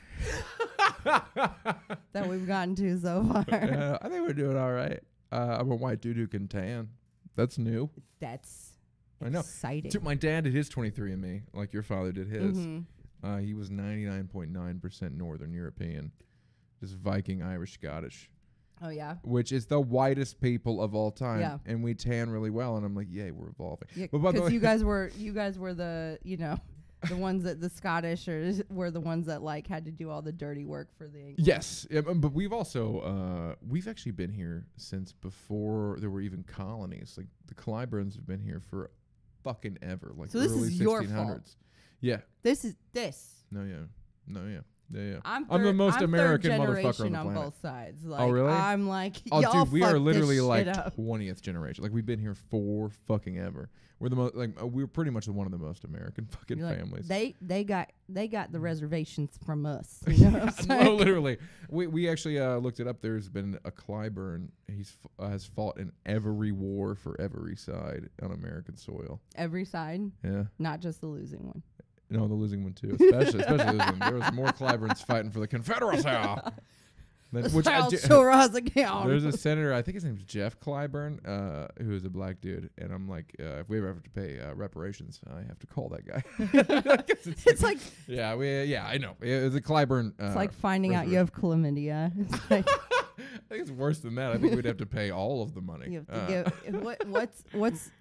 that we've gotten to so far. I think we're doing all right. I'm a white dude who can tan. That's new. That's exciting. Dude, my dad did his 23andMe, like your father did his. He was 99.9% Northern European, just Viking, Irish, Scottish. Oh yeah. Which is the whitest people of all time. Yeah. And we tan really well, and I'm like, yay, we're evolving. Yeah, because you guys were the the ones that the Scottish were the ones that like had to do all the dirty work for the English. Yes, but we've also we've actually been here since before there were even colonies. Like the Clyburns have been here for fucking ever. Like so this early is 1600s. your fault. Yeah. This is this. No, yeah. I'm the most American third motherfucker on the on planet. both sides. Like, oh really? I'm like, oh y'all dude, we are literally like up. 20th generation. Like we've been here for fucking ever. We're the most we're pretty much one of the most American fucking families. They got the reservations from us. You know what I'm saying? Literally, we actually looked it up. There's been a Clyburn. He's has fought in every war for every side on American soil. Every side. Yeah. Not just the losing one. No, the losing one too, especially losing one. There was more Clyburns fighting for the Confederacy. There's a senator, I think his name's Jeff Clyburn, who is a black dude, and I'm like, if we ever have to pay reparations, I have to call that guy. it's like I know. It's a Clyburn. It's like finding out you have chlamydia. It's like I think it's worse than that. I think we'd have to pay all of the money. You have to give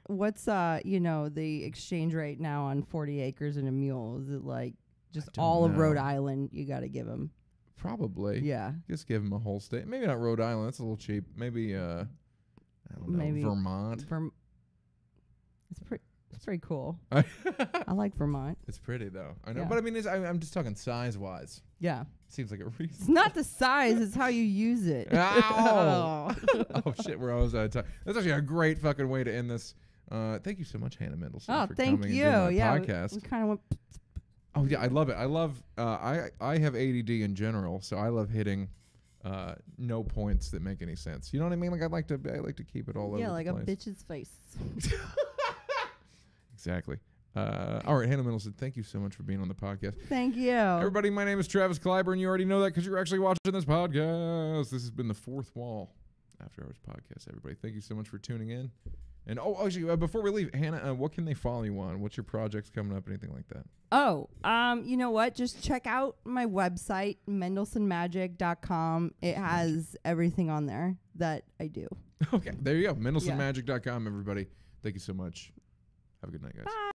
what's the exchange rate now on 40 acres and a mule? Is it like just all of Rhode Island? You got to give them. Probably. Yeah. Just give them a whole state. Maybe not Rhode Island. That's a little cheap. Maybe I don't know. Maybe Vermont. It's pretty cool. I like Vermont. It's pretty though. I know, but I mean, I'm just talking size wise. Yeah. Seems like a reason. It's not the size; it's how you use it. Ow! Oh shit, we're almost out of time. That's actually a great fucking way to end this. Thank you so much, Hannah Mendelson. For coming and doing my podcast. We kind of went. Oh yeah, I love it. I love. I have ADD in general, so I love hitting no points that make any sense. You know what I mean? Like I like to keep it all over. Yeah, like the place. a bitch's face. Exactly. All right, Hannah Mendelson, thank you so much for being on the podcast. Thank you. Everybody, my name is Travis Clyburn. You already know that because you're actually watching this podcast. This has been the Fourth Wall After Hours podcast, everybody. Thank you so much for tuning in. And, actually, before we leave, Hannah, what can they follow you on? What's your projects coming up, anything like that? You know what? Just check out my website, mendelsonmagic.com. It has everything on there that I do. Okay, there you go. Mendelsonmagic.com, everybody. Thank you so much. Have a good night, guys. Bye.